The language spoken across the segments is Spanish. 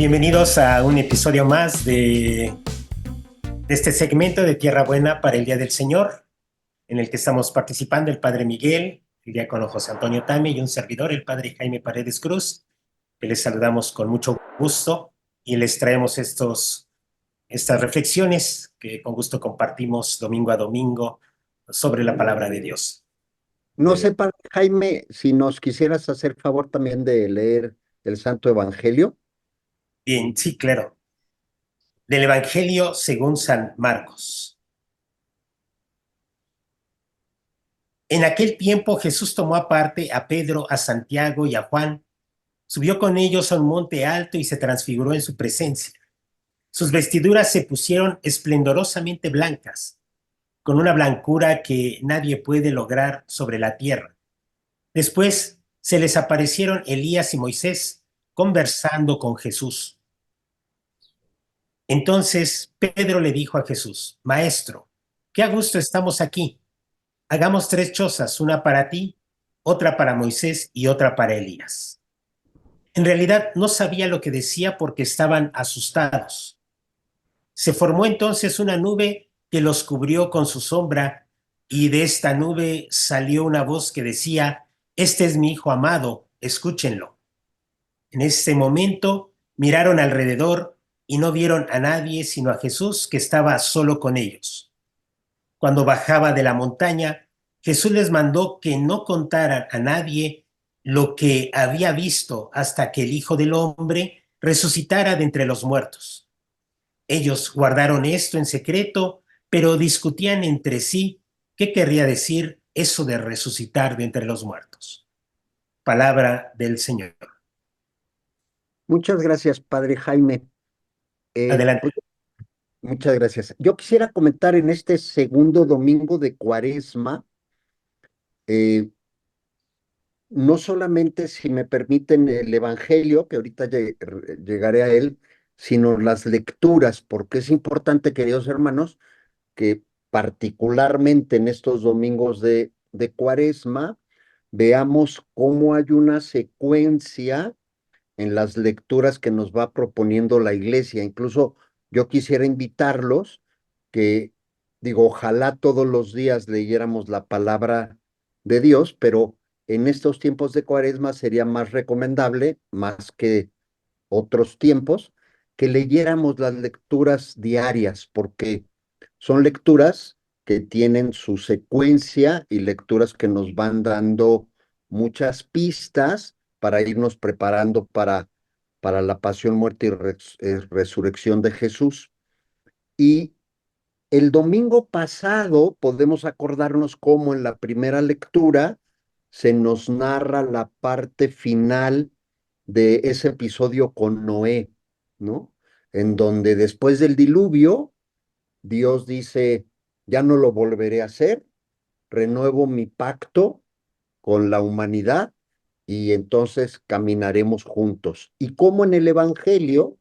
Bienvenidos a un episodio más de este segmento de Tierra Buena para el Día del Señor, en el que estamos participando el Padre Miguel, el diácono José Antonio Tame y un servidor, el Padre Jaime Paredes Cruz, que les saludamos con mucho gusto y les traemos estas reflexiones que con gusto compartimos domingo a domingo sobre la palabra de Dios. No sé, Padre Jaime, si nos quisieras hacer favor también de leer el Santo Evangelio. Bien, sí, claro. Del Evangelio según San Marcos. En aquel tiempo Jesús tomó aparte a Pedro, a Santiago y a Juan, subió con ellos a un monte alto y se transfiguró en su presencia. Sus vestiduras se pusieron esplendorosamente blancas, con una blancura que nadie puede lograr sobre la tierra. Después se les aparecieron Elías y Moisés conversando con Jesús. Entonces Pedro le dijo a Jesús: Maestro, qué a gusto estamos aquí. Hagamos 3 chozas, una para ti, otra para Moisés y otra para Elías. En realidad no sabía lo que decía porque estaban asustados. Se formó entonces una nube que los cubrió con su sombra, y de esta nube salió una voz que decía: Este es mi hijo amado, escúchenlo. En ese momento miraron alrededor y no vieron a nadie sino a Jesús, que estaba solo con ellos. Cuando bajaba de la montaña, Jesús les mandó que no contaran a nadie lo que había visto hasta que el Hijo del Hombre resucitara de entre los muertos. Ellos guardaron esto en secreto, pero discutían entre sí qué querría decir eso de resucitar de entre los muertos. Palabra del Señor. Muchas gracias, Padre Jaime. Adelante. Pues, muchas gracias. Yo quisiera comentar en este segundo domingo de Cuaresma, eh, no solamente, si me permiten, el Evangelio, que ahorita llegaré a él, sino las lecturas, porque es importante, queridos hermanos, que particularmente en estos domingos de Cuaresma, veamos cómo hay una secuencia en las lecturas que nos va proponiendo la iglesia. Incluso yo quisiera invitarlos que, digo, ojalá todos los días leyéramos la palabra de Dios, pero en estos tiempos de Cuaresma sería más recomendable, más que otros tiempos, que leyéramos las lecturas diarias, porque son lecturas que tienen su secuencia y lecturas que nos van dando muchas pistas para irnos preparando para la pasión, muerte y resurrección de Jesús. Y el domingo pasado podemos acordarnos cómo en la primera lectura se nos narra la parte final de ese episodio con Noé, ¿no? En donde después del diluvio, Dios dice: ya no lo volveré a hacer, renuevo mi pacto con la humanidad y entonces caminaremos juntos. Y como en el Evangelio,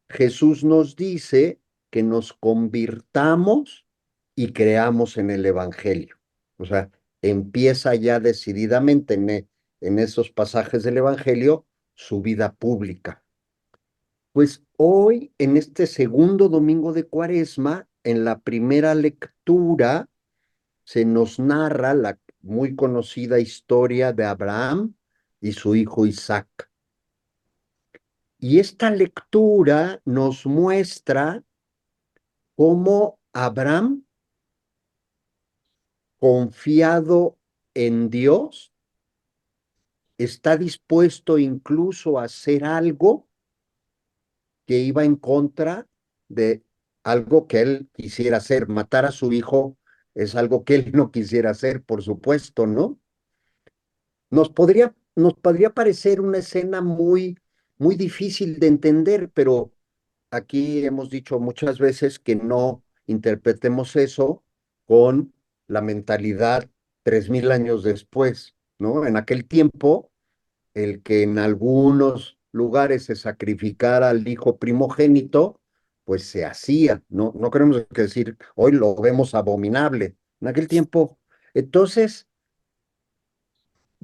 Jesús nos dice que nos convirtamos y creamos en el Evangelio. O sea, empieza ya decididamente en esos pasajes del Evangelio su vida pública. Pues hoy, en este segundo domingo de Cuaresma, en la primera lectura, se nos narra la muy conocida historia de Abraham y su hijo Isaac. Y esta lectura nos muestra cómo Abraham, confiado en Dios, está dispuesto incluso a hacer algo que iba en contra de algo que él quisiera hacer. Matar a su hijo es algo que él no quisiera hacer, por supuesto, ¿no? Nos podría parecer una escena muy, muy difícil de entender, pero aquí hemos dicho muchas veces que no interpretemos eso con la mentalidad 3000 años después, ¿no? En aquel tiempo, el que en algunos lugares se sacrificara al hijo primogénito, pues se hacía, ¿no? No queremos decir, hoy lo vemos abominable. En aquel tiempo, entonces,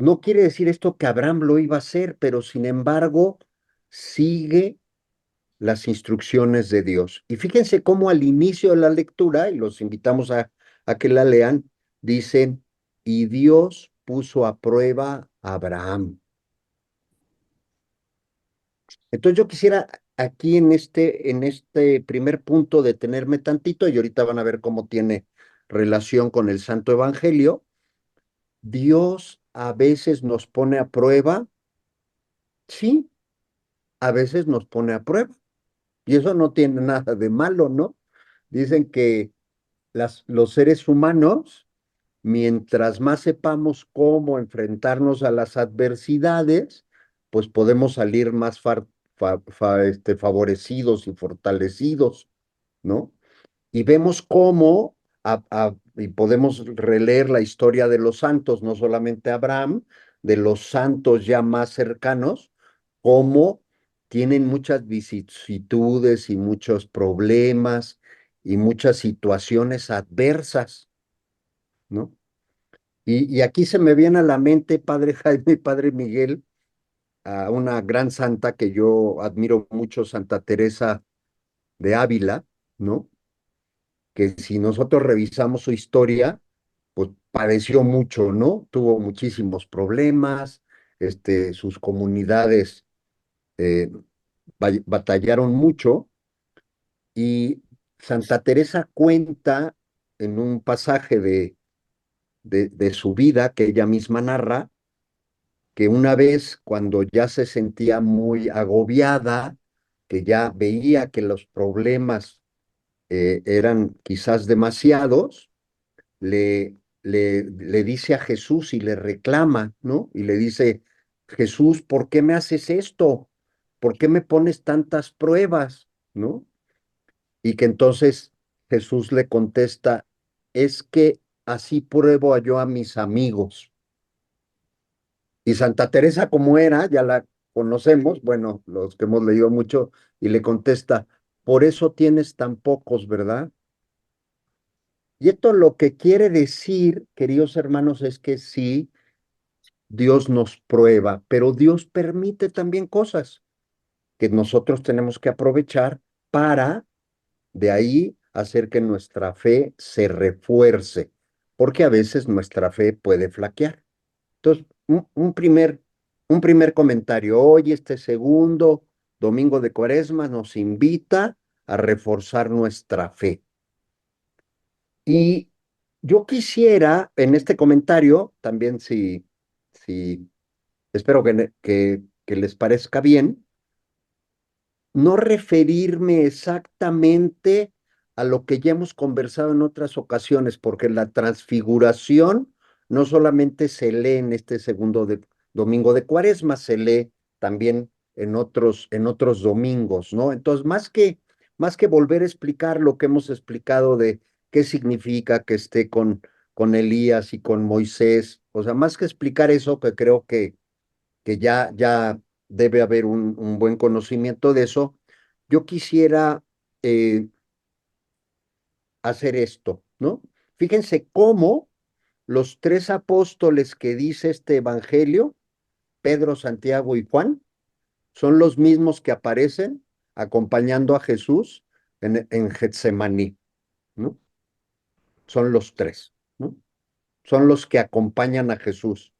no quiere decir esto que Abraham lo iba a hacer, pero sin embargo, sigue las instrucciones de Dios. Y fíjense cómo al inicio de la lectura, y los invitamos a que la lean, dicen, y Dios puso a prueba a Abraham. Entonces yo quisiera aquí en este primer punto detenerme tantito, y ahorita van a ver cómo tiene relación con el Santo Evangelio. Dios a veces nos pone a prueba, sí, a veces nos pone a prueba. Y eso no tiene nada de malo, ¿no? Dicen que los seres humanos, mientras más sepamos cómo enfrentarnos a las adversidades, pues podemos salir más favorecidos y fortalecidos, ¿no? Y vemos cómo, y podemos releer la historia de los santos, no solamente Abraham, de los santos ya más cercanos, cómo tienen muchas vicisitudes y muchos problemas y muchas situaciones adversas, ¿no? Y aquí se me viene a la mente, Padre Jaime y Padre Miguel, a una gran santa que yo admiro mucho, Santa Teresa de Ávila, ¿no? Que si nosotros revisamos su historia, pues padeció mucho, ¿no? Tuvo muchísimos problemas, sus comunidades eh, batallaron mucho y Santa Teresa cuenta en un pasaje de su vida que ella misma narra, que una vez cuando ya se sentía muy agobiada, que ya veía que los problemas eran quizás demasiados, le dice a Jesús y le reclama, ¿no? Y le dice, Jesús, ¿por qué me haces esto? ¿Por qué me pones tantas pruebas? ¿No? Y que entonces Jesús le contesta, es que así pruebo yo a mis amigos. Y Santa Teresa, como era, ya la conocemos, bueno, los que hemos leído mucho, y le contesta, por eso tienes tan pocos, ¿verdad? Y esto lo que quiere decir, queridos hermanos, es que sí, Dios nos prueba, pero Dios permite también cosas que nosotros tenemos que aprovechar para de ahí hacer que nuestra fe se refuerce, porque a veces nuestra fe puede flaquear. Entonces, un primer comentario. Hoy, este segundo domingo de Cuaresma, nos invita a reforzar nuestra fe. Y yo quisiera, en este comentario, también si espero que les parezca bien, no referirme exactamente a lo que ya hemos conversado en otras ocasiones, porque la transfiguración no solamente se lee en este segundo domingo de Cuaresma, se lee también en otros domingos, ¿no? Entonces, más que volver a explicar lo que hemos explicado de qué significa que esté con Elías y con Moisés, o sea, más que explicar eso, que creo que ya debe haber un buen conocimiento de eso, yo quisiera eh, hacer esto, ¿no? Fíjense cómo los tres apóstoles que dice este evangelio, Pedro, Santiago y Juan, son los mismos que aparecen acompañando a Jesús en Getsemaní, ¿no? Son los tres, ¿no? Son los que acompañan a Jesús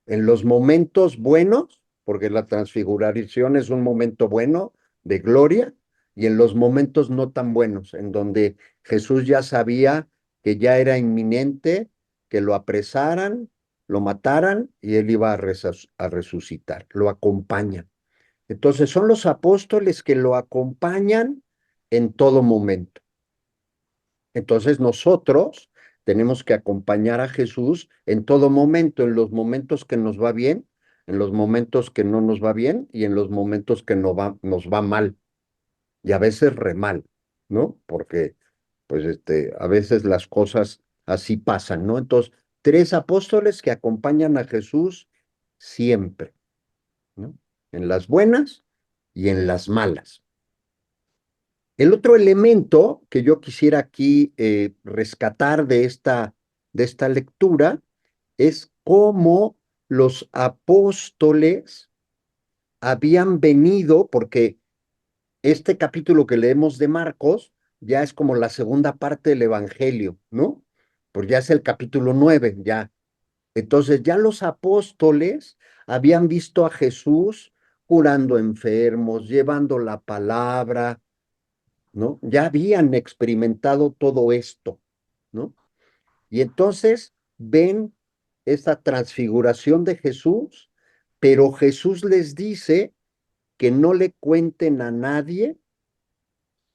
en los momentos buenos, porque la transfiguración es un momento bueno de gloria, y en los momentos no tan buenos, en donde Jesús ya sabía que ya era inminente que lo apresaran, lo mataran y él iba a resucitar. Lo acompañan. Entonces son los apóstoles que lo acompañan en todo momento. Entonces nosotros tenemos que acompañar a Jesús en todo momento, en los momentos que nos va bien, en los momentos que no nos va bien y en los momentos que nos va mal, y a veces re mal, ¿no? Porque pues a veces las cosas así pasan, ¿no? Entonces, tres apóstoles que acompañan a Jesús siempre, ¿no? En las buenas y en las malas. El otro elemento que yo quisiera aquí rescatar de esta lectura es cómo los apóstoles habían venido, porque este capítulo que leemos de Marcos ya es como la segunda parte del Evangelio, ¿no? Porque ya es el capítulo 9, ya. Entonces ya los apóstoles habían visto a Jesús curando enfermos, llevando la palabra, ¿no? Ya habían experimentado todo esto, ¿no? Y entonces ven esta transfiguración de Jesús, pero Jesús les dice que no le cuenten a nadie,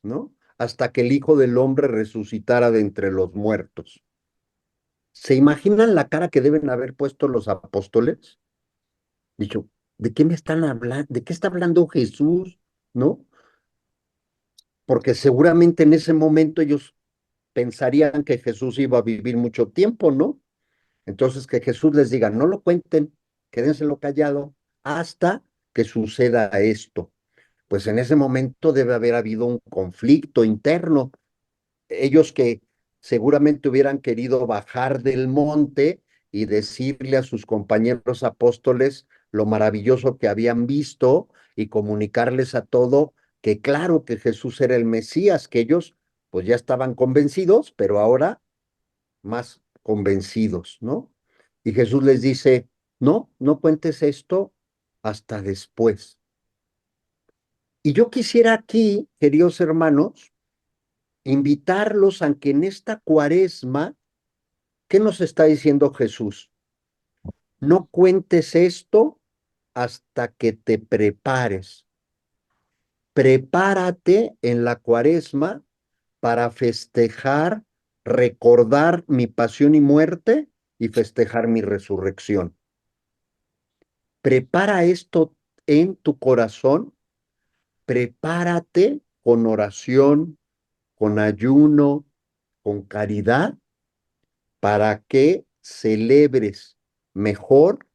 ¿no? Hasta que el Hijo del Hombre resucitara de entre los muertos. ¿Se imaginan la cara que deben haber puesto los apóstoles? Dicho, ¿de qué me están hablando? ¿De qué está hablando Jesús? ¿No? Porque seguramente en ese momento ellos pensarían que Jesús iba a vivir mucho tiempo, ¿no? Entonces que Jesús les diga, no lo cuenten, quédenselo callado hasta que suceda esto. Pues en ese momento debe haber habido un conflicto interno. Ellos que seguramente hubieran querido bajar del monte y decirle a sus compañeros apóstoles lo maravilloso que habían visto y comunicarles a todo que claro que Jesús era el Mesías, que ellos pues ya estaban convencidos, pero ahora más convencidos, ¿no? Y Jesús les dice, no, no cuentes esto hasta después. Y yo quisiera aquí, queridos hermanos, invitarlos a que en esta cuaresma, ¿qué nos está diciendo Jesús? No cuentes esto hasta que te prepares. Prepárate en la cuaresma para festejar, recordar mi pasión y muerte y festejar mi resurrección. Prepara esto en tu corazón, prepárate con oración, con ayuno, con caridad, para que celebres mejor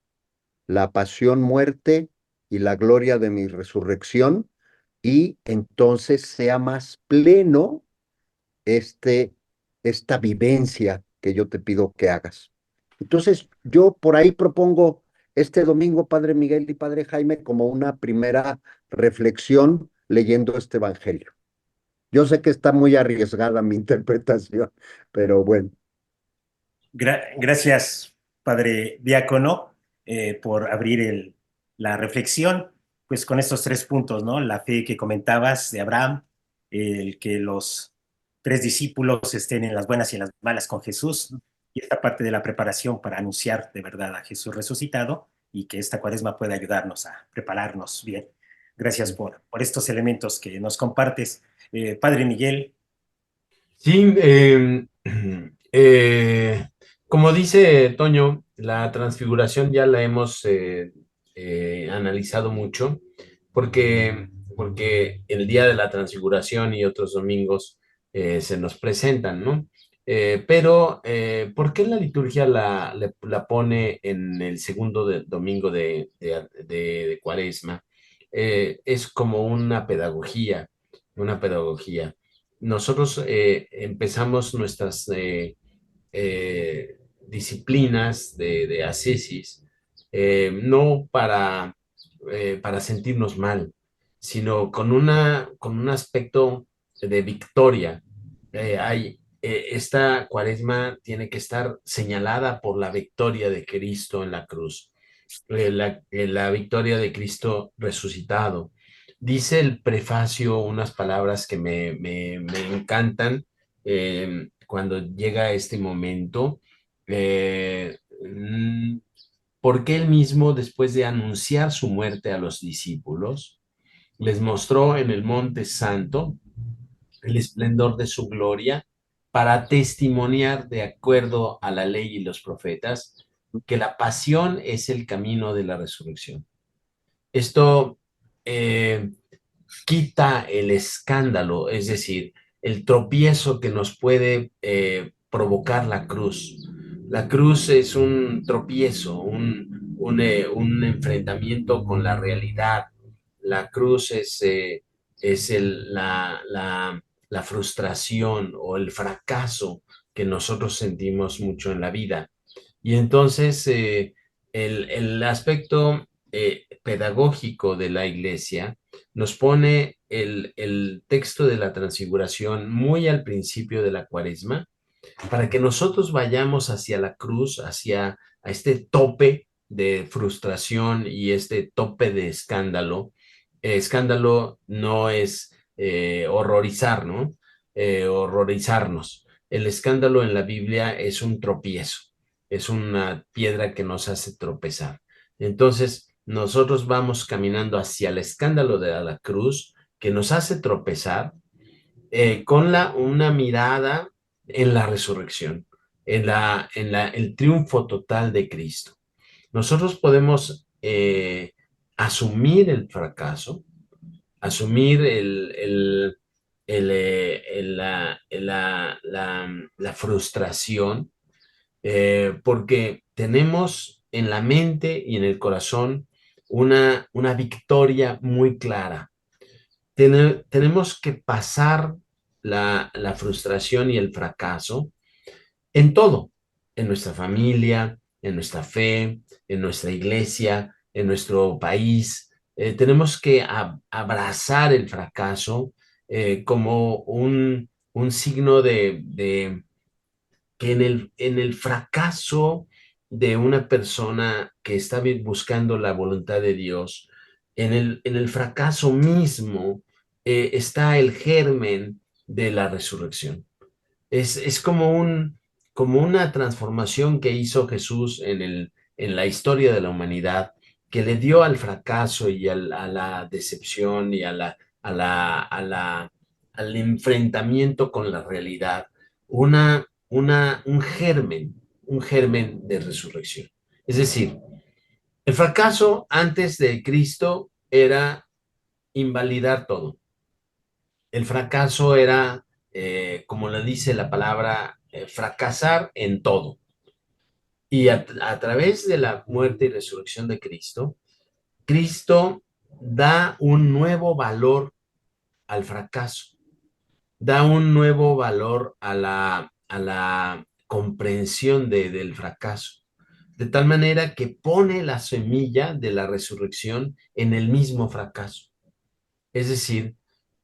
la pasión, muerte y la gloria de mi resurrección, y entonces sea más pleno este, esta vivencia que yo te pido que hagas. Entonces, yo por ahí propongo este domingo, Padre Miguel y Padre Jaime, como una primera reflexión leyendo este Evangelio. Yo sé que está muy arriesgada mi interpretación, pero bueno. Gracias, padre diácono, por abrir la reflexión, pues con estos tres puntos, ¿no? La fe que comentabas de Abraham, el que los tres discípulos estén en las buenas y en las malas con Jesús, y esta parte de la preparación para anunciar de verdad a Jesús resucitado y que esta cuaresma pueda ayudarnos a prepararnos bien. Gracias por estos elementos que nos compartes. Padre Miguel. Sí, como dice Toño, la transfiguración ya la hemos analizado mucho, porque el día de la transfiguración y otros domingos se nos presentan, ¿no? ¿Por qué la liturgia la pone en el segundo domingo de Cuaresma? Es como una pedagogía. Nosotros empezamos nuestras disciplinas de ascesis, no para sentirnos mal, sino con un aspecto de victoria. Esta cuaresma tiene que estar señalada por la victoria de Cristo en la cruz, la victoria de Cristo resucitado. Dice el prefacio unas palabras que me encantan cuando llega este momento, porque él mismo, después de anunciar su muerte a los discípulos, les mostró en el Monte Santo el esplendor de su gloria para testimoniar, de acuerdo a la ley y los profetas, que la pasión es el camino de la resurrección. Esto eh, quita el escándalo, es decir, el tropiezo que nos puede provocar la cruz. La cruz es un tropiezo, un enfrentamiento con la realidad. La cruz es la frustración o el fracaso que nosotros sentimos mucho en la vida. Y entonces el aspecto pedagógico de la iglesia nos pone el texto de la Transfiguración muy al principio de la Cuaresma, para que nosotros vayamos hacia la cruz, hacia a este tope de frustración y este tope de escándalo. Escándalo no es horrorizar, ¿no? Horrorizarnos. El escándalo en la Biblia es un tropiezo, es una piedra que nos hace tropezar. Entonces, nosotros vamos caminando hacia el escándalo de la cruz que nos hace tropezar con una mirada en la resurrección, el triunfo total de Cristo. Nosotros podemos asumir el fracaso, asumir la frustración, porque tenemos en la mente y en el corazón una victoria muy clara. Tenemos que pasar la frustración y el fracaso en todo, en nuestra familia, en nuestra fe, en nuestra iglesia, en nuestro país. Tenemos que abrazar el fracaso como un signo de que en el fracaso de una persona que está buscando la voluntad de Dios, en el fracaso mismo está el germen de la resurrección. Es como una transformación que hizo Jesús en la historia de la humanidad, que le dio al fracaso y a la decepción y al enfrentamiento con la realidad, un germen de resurrección. Es decir, el fracaso antes de Cristo era invalidar todo. El fracaso era, como le dice la palabra, fracasar en todo. Y a través de la muerte y resurrección de Cristo, Cristo da un nuevo valor al fracaso, da un nuevo valor a la comprensión del fracaso, de tal manera que pone la semilla de la resurrección en el mismo fracaso. Es decir,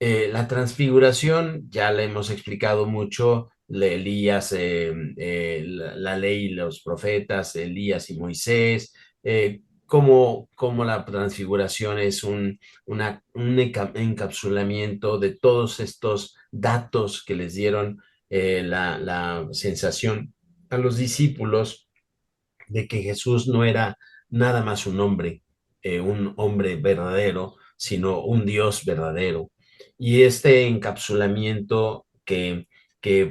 la transfiguración, ya la hemos explicado mucho, Elías, la ley y los profetas, Elías y Moisés, cómo la transfiguración es un encapsulamiento de todos estos datos que les dieron la sensación a los discípulos de que Jesús no era nada más un hombre verdadero, sino un Dios verdadero. Y este encapsulamiento que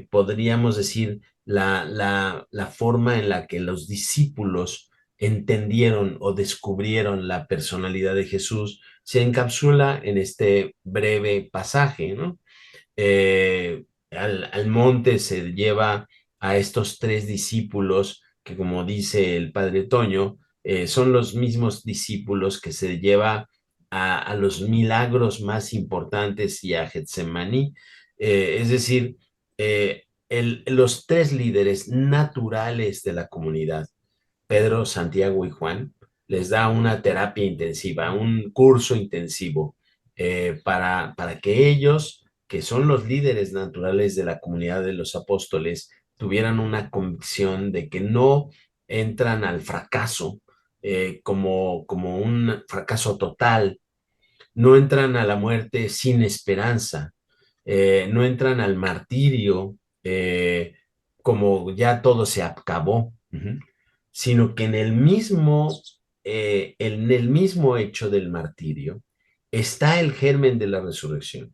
podríamos decir la forma en la que los discípulos entendieron o descubrieron la personalidad de Jesús, se encapsula en este breve pasaje, ¿no? Al monte se lleva a estos tres discípulos que, como dice el padre Toño, son los mismos discípulos que se lleva a los milagros más importantes y a Getsemaní. Es decir, los tres líderes naturales de la comunidad, Pedro, Santiago y Juan, les da una terapia intensiva, un curso intensivo para que ellos, que son los líderes naturales de la comunidad de los apóstoles, tuvieran una convicción de que no entran al fracaso como un fracaso total, no entran a la muerte sin esperanza, no entran al martirio como ya todo se acabó, sino que en el mismo hecho del martirio está el germen de la resurrección.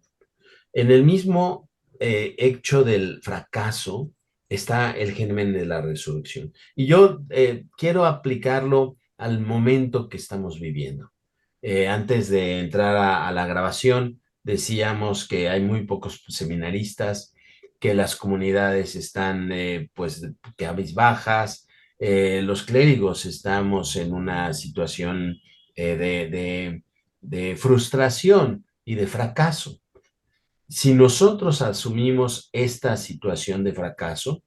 En el mismo hecho del fracaso está el germen de la resurrección. Y yo quiero aplicarlo al momento que estamos viviendo. Antes de entrar a la grabación, decíamos que hay muy pocos seminaristas, que las comunidades están pues cabizbajas, los clérigos estamos en una situación de frustración y de fracaso. Si nosotros asumimos esta situación de fracaso,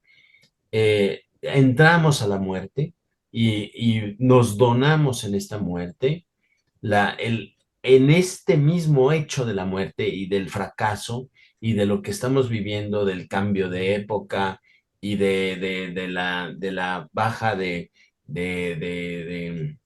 entramos a la muerte y nos donamos en esta muerte, en este mismo hecho de la muerte y del fracaso y de lo que estamos viviendo, del cambio de época y de la baja de, de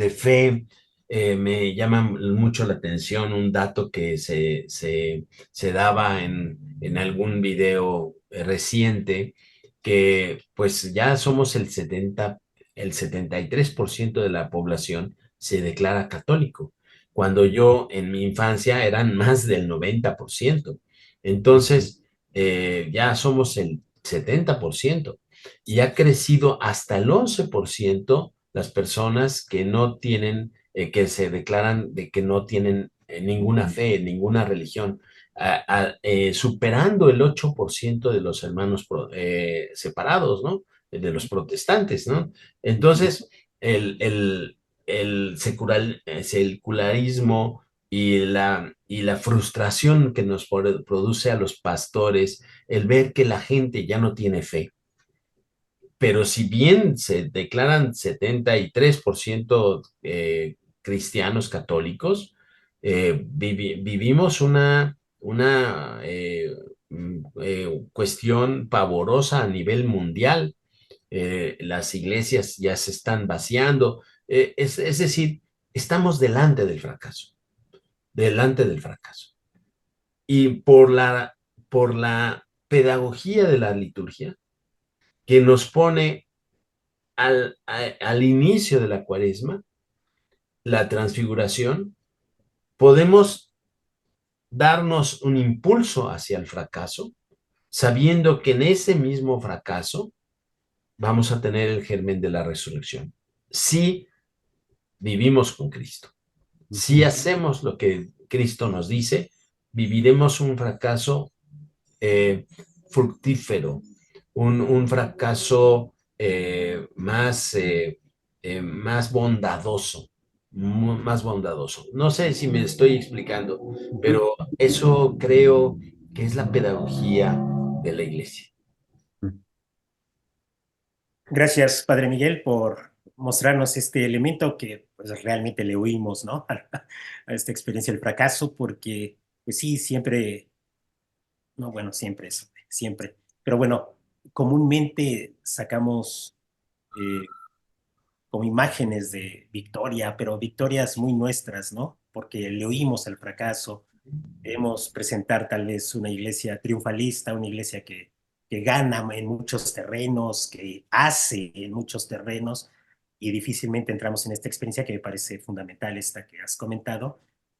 fe, me llama mucho la atención un dato que se daba en algún video reciente, que pues ya somos el 73% de la población se declara católico, cuando yo en mi infancia eran más del 90%. Entonces, ya somos el 70% y ha crecido hasta el 11% las personas que no tienen, que se declaran de que no tienen ninguna fe, ninguna religión, superando el 8% de los hermanos separados, ¿no? De los protestantes, ¿no? Entonces, el, el, el secularismo y la frustración que nos produce a los pastores, el ver que la gente ya no tiene fe, pero si bien se declaran 73% cristianos católicos, vivimos una cuestión pavorosa a nivel mundial. Las iglesias ya se están vaciando. Es decir, estamos delante del fracaso. Y por la pedagogía de la liturgia, que nos pone al inicio de la cuaresma, la transfiguración, podemos darnos un impulso hacia el fracaso, sabiendo que en ese mismo fracaso vamos a tener el germen de la resurrección. Si vivimos con Cristo, si hacemos lo que Cristo nos dice, viviremos un fracaso fructífero, un fracaso más bondadoso, más bondadoso. No sé si me estoy explicando, pero eso creo que es la pedagogía de la iglesia. Gracias, Padre Miguel, por mostrarnos este elemento que pues, realmente le huimos, ¿no? A esta experiencia del fracaso, porque, pues sí, siempre, no, bueno, siempre es, siempre, pero bueno, comúnmente sacamos como imágenes de victoria, pero victorias muy nuestras, ¿no? Porque le oímos al fracaso. Queremos presentar tal vez una iglesia triunfalista, una iglesia que gana en muchos terrenos, que hace en muchos terrenos, y difícilmente entramos en esta experiencia que me parece fundamental, esta que has comentado,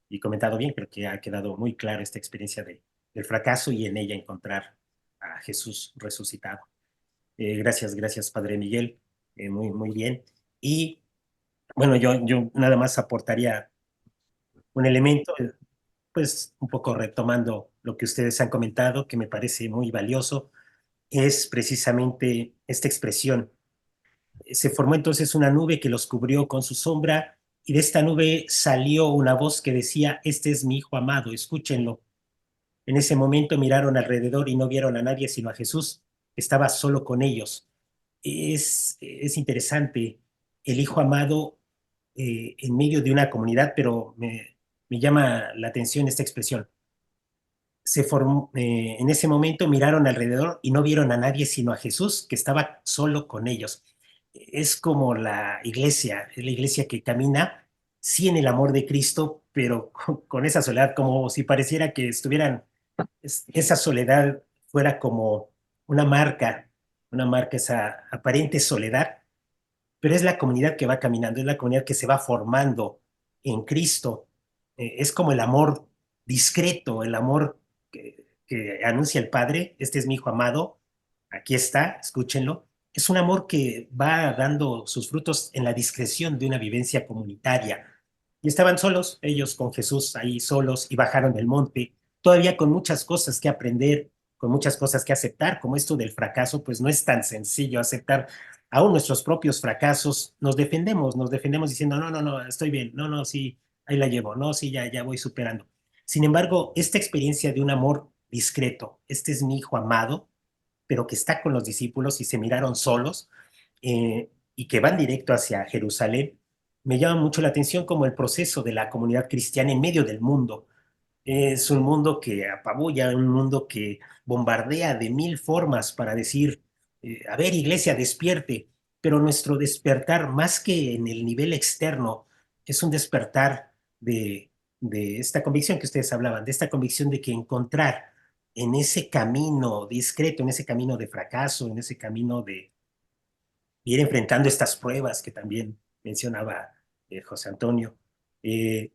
y comentado bien, creo que ha quedado muy clara esta experiencia del fracaso y en ella encontrar a Jesús resucitado. Gracias, gracias, Padre Miguel. Muy, muy bien. Y bueno, yo nada más aportaría un elemento, pues un poco retomando lo que ustedes han comentado, que me parece muy valioso, es precisamente esta expresión. Se formó entonces una nube que los cubrió con su sombra y de esta nube salió una voz que decía, este es mi hijo amado, escúchenlo. En ese momento miraron alrededor y no vieron a nadie sino a Jesús, que estaba solo con ellos. Es interesante el hijo amado en medio de una comunidad, pero me llama la atención esta expresión. En ese momento miraron alrededor y no vieron a nadie sino a Jesús, que estaba solo con ellos. Es como la iglesia, es la iglesia que camina, sí en el amor de Cristo, pero con esa soledad, como si pareciera que estuvieran, esa soledad fuera como una marca, esa aparente soledad, pero es la comunidad que va caminando, es la comunidad que se va formando en Cristo. Es como el amor discreto, el amor que anuncia el Padre, este es mi hijo amado, aquí está, escúchenlo. Es un amor que va dando sus frutos en la discreción de una vivencia comunitaria. Y estaban solos, ellos con Jesús ahí solos, y bajaron del monte, todavía con muchas cosas que aprender, con muchas cosas que aceptar, como esto del fracaso, pues no es tan sencillo aceptar aún nuestros propios fracasos. Nos defendemos diciendo, no, no, no, estoy bien, no, no, sí, ahí la llevo, no, sí, ya voy superando. Sin embargo, esta experiencia de un amor discreto, este es mi hijo amado, pero que está con los discípulos y se miraron solos y que van directo hacia Jerusalén, me llama mucho la atención como el proceso de la comunidad cristiana en medio del mundo. Es un mundo que apabulla, un mundo que bombardea de mil formas para decir, a ver, iglesia, despierte, pero nuestro despertar, más que en el nivel externo, es un despertar de esta convicción que ustedes hablaban, de esta convicción de que encontrar en ese camino discreto, en ese camino de fracaso, en ese camino de ir enfrentando estas pruebas que también mencionaba José Antonio, eh,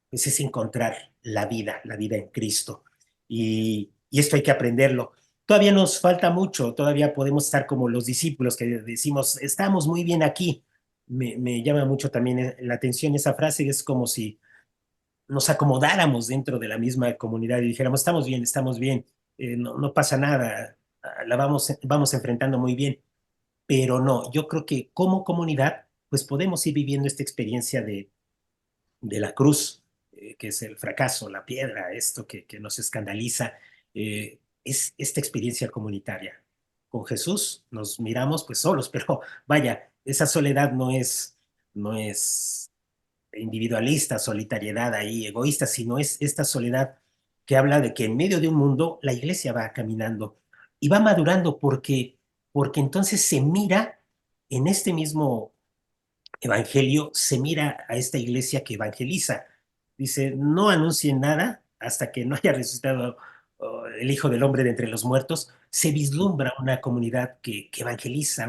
pues es encontrar la vida en Cristo. Y esto hay que aprenderlo. Todavía nos falta mucho, todavía podemos estar como los discípulos que decimos, estamos muy bien aquí. Me llama mucho también la atención esa frase, es como si nos acomodáramos dentro de la misma comunidad y dijéramos, estamos bien, no pasa nada, vamos enfrentando muy bien, pero no, yo creo que como comunidad, pues podemos ir viviendo esta experiencia de la cruz, que es el fracaso, la piedra, esto que nos escandaliza, es esta experiencia comunitaria. Con Jesús nos miramos pues solos, pero vaya, esa soledad no es individualista, solitariedad ahí, egoísta, sino es esta soledad que habla de que en medio de un mundo la iglesia va caminando y va madurando porque entonces se mira en este mismo evangelio, se mira a esta iglesia que evangeliza. Dice, no anuncien nada hasta que no haya resucitado el Hijo del Hombre de entre los muertos. Se vislumbra una comunidad que evangeliza,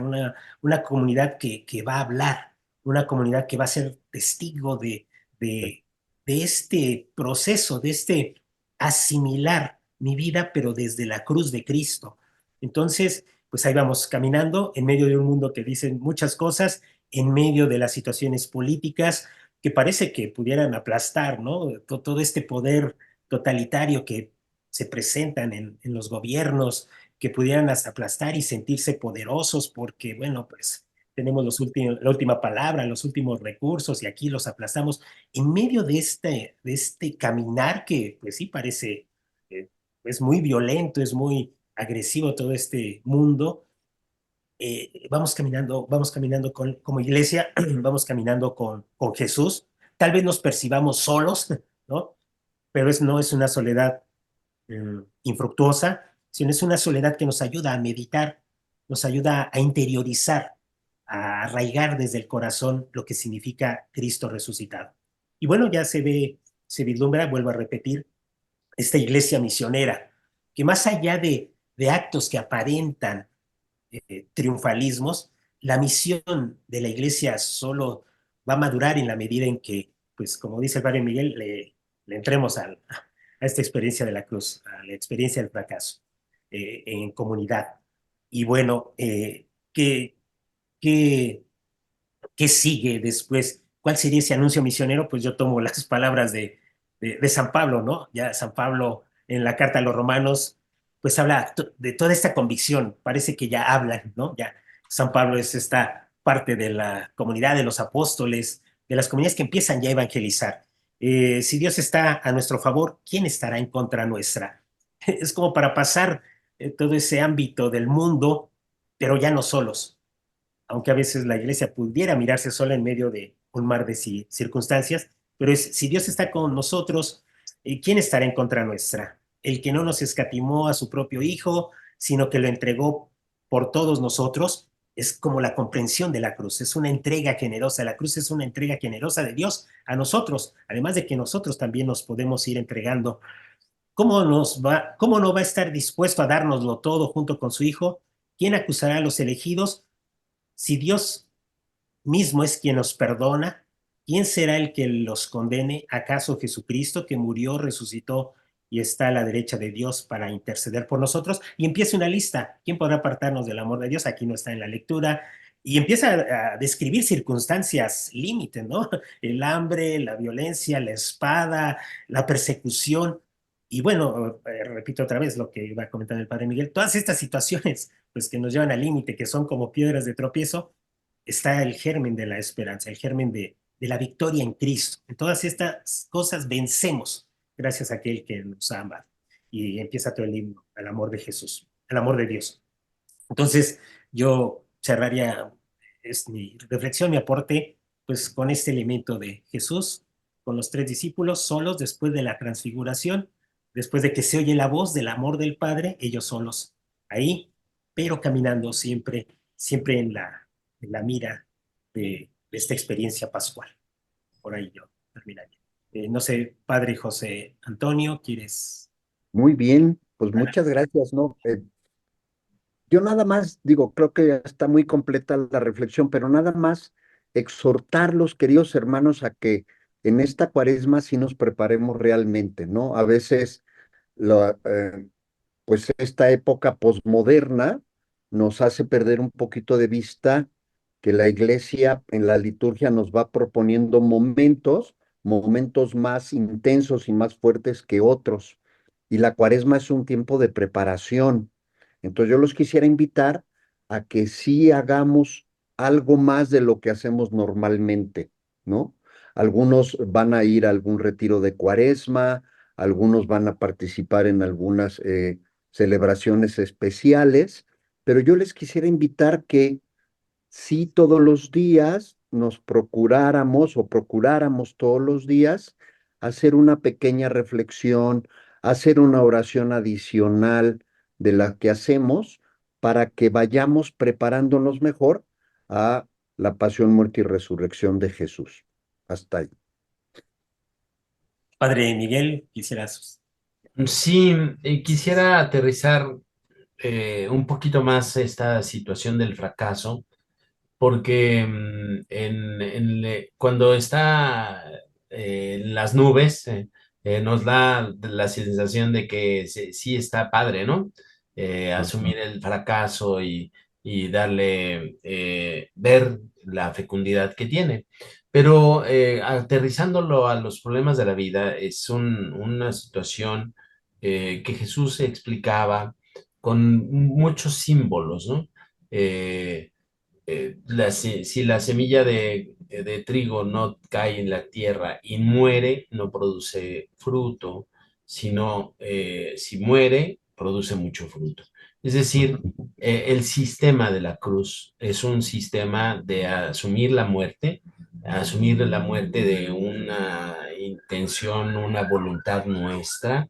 una comunidad que va a hablar, una comunidad que va a ser testigo de, de este proceso, de este asimilar mi vida, pero desde la cruz de Cristo. Entonces, pues ahí vamos caminando en medio de un mundo que dicen muchas cosas, en medio de las situaciones políticas que parece que pudieran aplastar, ¿no? Todo este poder totalitario que se presentan en los gobiernos, que pudieran hasta aplastar y sentirse poderosos porque, bueno, pues tenemos la última palabra, los últimos recursos y aquí los aplastamos. En medio de este caminar que, pues sí, parece, es muy violento, es muy agresivo todo este mundo, vamos caminando como iglesia, vamos caminando con Jesús. Tal vez nos percibamos solos, ¿no? Pero no es una soledad infructuosa, sino es una soledad que nos ayuda a meditar, nos ayuda a interiorizar, a arraigar desde el corazón lo que significa Cristo resucitado. Y bueno, ya se vislumbra, vuelvo a repetir, esta iglesia misionera, que más allá de actos que aparentan triunfalismos, la misión de la iglesia solo va a madurar en la medida en que, pues como dice el padre Miguel, le entremos a esta experiencia de la cruz, a la experiencia del fracaso en comunidad. Y bueno, ¿qué, ¿qué sigue después? ¿Cuál sería ese anuncio misionero? Pues yo tomo las palabras de San Pablo, ¿no? Ya San Pablo en la carta a los romanos, pues habla de toda esta convicción, parece que ya hablan, ¿no? Ya San Pablo es esta parte de la comunidad de los apóstoles, de las comunidades que empiezan ya a evangelizar. Si Dios está a nuestro favor, ¿quién estará en contra nuestra? Es como para pasar todo ese ámbito del mundo, pero ya no solos, aunque a veces la iglesia pudiera mirarse sola en medio de un mar de circunstancias, pero si Dios está con nosotros, ¿quién estará en contra nuestra? El que no nos escatimó a su propio Hijo, sino que lo entregó por todos nosotros, es como la comprensión de la cruz, es una entrega generosa, la cruz es una entrega generosa de Dios a nosotros, además de que nosotros también nos podemos ir entregando. ¿Cómo no va a estar dispuesto a dárnoslo todo junto con su Hijo? ¿Quién acusará a los elegidos? Si Dios mismo es quien nos perdona, ¿quién será el que los condene? ¿Acaso Jesucristo, que murió, resucitó y está a la derecha de Dios para interceder por nosotros? Y empieza una lista. ¿Quién podrá apartarnos del amor de Dios? Aquí no está en la lectura. Y empieza a describir circunstancias límite, ¿no? El hambre, la violencia, la espada, la persecución. Y bueno, repito otra vez lo que iba a comentar el padre Miguel, todas estas situaciones pues que nos llevan al límite, que son como piedras de tropiezo, está el germen de la esperanza, el germen de la victoria en Cristo. En todas estas cosas vencemos gracias a aquel que nos ama. Y empieza todo el himno al amor de Jesús, al amor de Dios. Entonces, yo cerraría, es mi reflexión, mi aporte, pues con este elemento de Jesús, con los tres discípulos solos después de la transfiguración, después de que se oye la voz del amor del Padre, ellos solos ahí, pero caminando siempre, siempre en la mira de esta experiencia pascual. Por ahí yo terminaría. No sé, Padre José Antonio, ¿quieres? Muy bien, pues muchas gracias, ¿no? Yo nada más digo, creo que ya está muy completa la reflexión, pero nada más exhortarlos, queridos hermanos, a que en esta cuaresma sí nos preparemos realmente, ¿no? A veces, lo, pues esta época posmoderna nos hace perder un poquito de vista que la iglesia en la liturgia nos va proponiendo momentos más intensos y más fuertes que otros. Y la cuaresma es un tiempo de preparación. Entonces yo los quisiera invitar a que sí hagamos algo más de lo que hacemos normalmente, ¿no? Algunos van a ir a algún retiro de cuaresma, algunos van a participar en algunas celebraciones especiales, pero yo les quisiera invitar que si todos los días nos procuráramos todos los días hacer una pequeña reflexión, hacer una oración adicional de la que hacemos para que vayamos preparándonos mejor a la pasión, muerte y resurrección de Jesús. Hasta ahí. Padre Miguel, quisieras. Sí, quisiera aterrizar un poquito más esta situación del fracaso, porque cuando está en las nubes, nos da la sensación de que sí está padre, ¿no? Asumir el fracaso y darle, ver la fecundidad que tiene. Pero aterrizándolo a los problemas de la vida, es una situación que Jesús explicaba con muchos símbolos, ¿no? Eh, si la semilla de trigo no cae en la tierra y muere, no produce fruto, sino si muere, produce mucho fruto. Es decir, el sistema de la cruz es un sistema de asumir la muerte de una intención, una voluntad nuestra,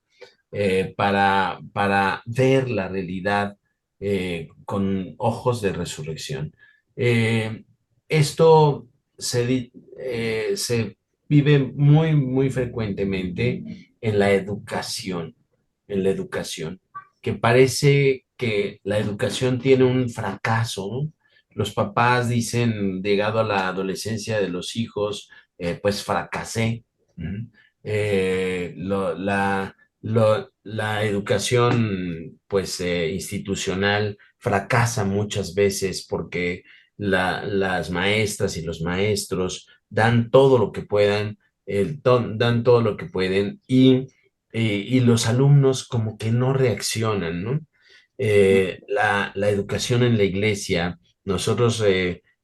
para ver la realidad con ojos de resurrección. Eh, esto se vive muy, muy frecuentemente en la educación, que parece que la educación tiene un fracaso, ¿no? Los papás dicen, llegado a la adolescencia de los hijos, pues fracasé. ¿Mm? La educación, pues, institucional fracasa muchas veces porque las maestras y los maestros dan todo lo que puedan, dan todo lo que pueden y los alumnos como que no reaccionan, ¿no? La educación en la iglesia, nosotros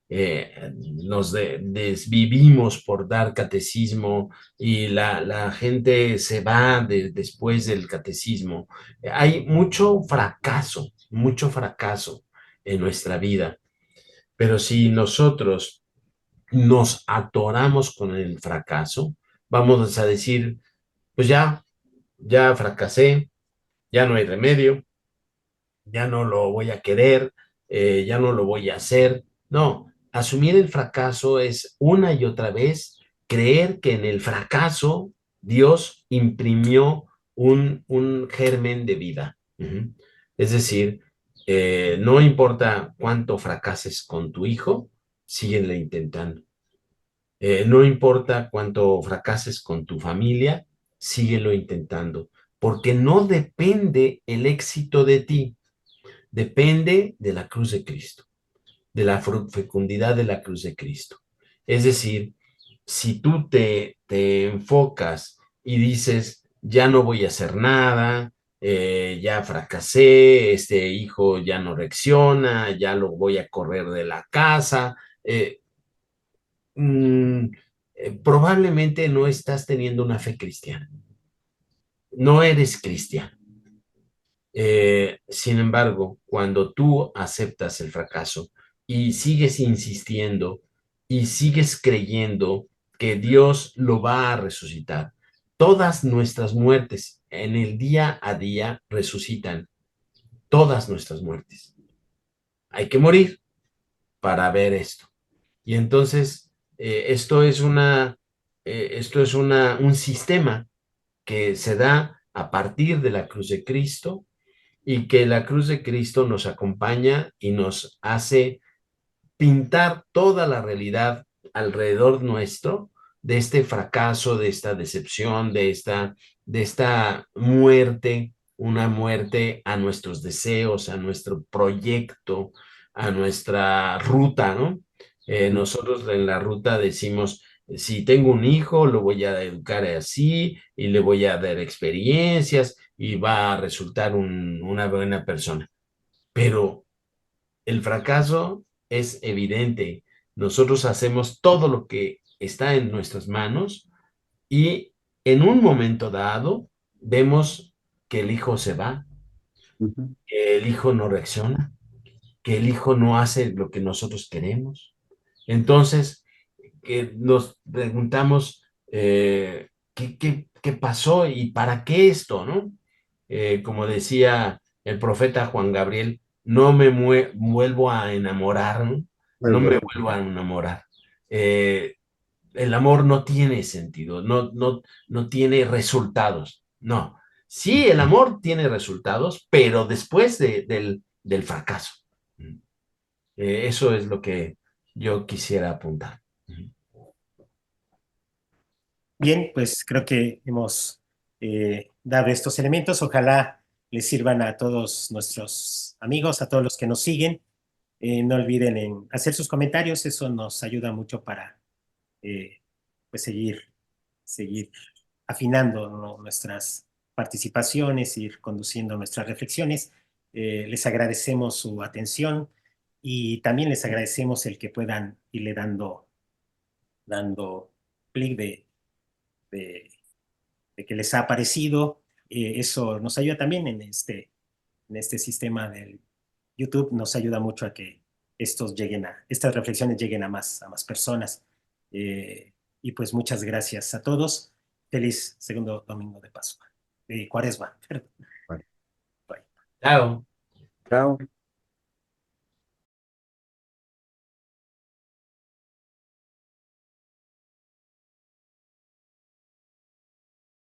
nos desvivimos por dar catecismo y la gente se va después del catecismo. Hay mucho fracaso en nuestra vida, pero si nosotros nos atoramos con el fracaso, vamos a decir, pues ya fracasé, ya no hay remedio, ya no lo voy a querer, ya no lo voy a hacer. No, asumir el fracaso es una y otra vez creer que en el fracaso Dios imprimió un germen de vida. Ujú. Es decir, no importa cuánto fracases con tu hijo, síguele intentando. No importa cuánto fracases con tu familia, síguelo intentando, porque no depende el éxito de ti, depende de la cruz de Cristo, de la fecundidad de la cruz de Cristo. Es decir, si tú te enfocas y dices, ya no voy a hacer nada, ya fracasé, este hijo ya no reacciona, ya lo voy a correr de la casa, mm, probablemente no estás teniendo una fe cristiana, no eres cristiano. Sin embargo, cuando tú aceptas el fracaso y sigues insistiendo y sigues creyendo que Dios lo va a resucitar, todas nuestras muertes en el día a día resucitan, todas nuestras muertes. Hay que morir para ver esto. Y entonces, esto es un sistema que se da a partir de la cruz de Cristo y que la cruz de Cristo nos acompaña y nos hace pintar toda la realidad alrededor nuestro de este fracaso, de esta decepción, de esta muerte, una muerte a nuestros deseos, a nuestro proyecto, a nuestra ruta, ¿no? Nosotros en la ruta decimos, si tengo un hijo, lo voy a educar así y le voy a dar experiencias y va a resultar una buena persona. Pero el fracaso es evidente. Nosotros hacemos todo lo que está en nuestras manos y en un momento dado vemos que el hijo se va, Ujú. que el hijo no reacciona, que el hijo no hace lo que nosotros queremos. Entonces, que nos preguntamos qué pasó y para qué esto, ¿no? Como decía el profeta Juan Gabriel, no me vuelvo a enamorar, ¿no? No me Bueno, vuelvo a enamorar. Eh, el amor no tiene sentido, no tiene resultados, no. Sí, el amor tiene resultados, pero después del fracaso. Eso es lo que yo quisiera apuntar. Bien, pues creo que hemos dado estos elementos. Ojalá les sirvan a todos nuestros amigos, a todos los que nos siguen. No olviden en hacer sus comentarios, eso nos ayuda mucho para eh, pues seguir afinando, ¿no?, nuestras participaciones, ir conduciendo nuestras reflexiones. Les agradecemos su atención y también les agradecemos el que puedan irle dando clic de, de que les ha parecido. Eso nos ayuda también en este sistema del YouTube, nos ayuda mucho a que estas reflexiones lleguen a más personas. Y pues muchas gracias a todos. Feliz segundo domingo de Pascua, de Cuaresma. Perdón. bueno, Bye. Chao. chao.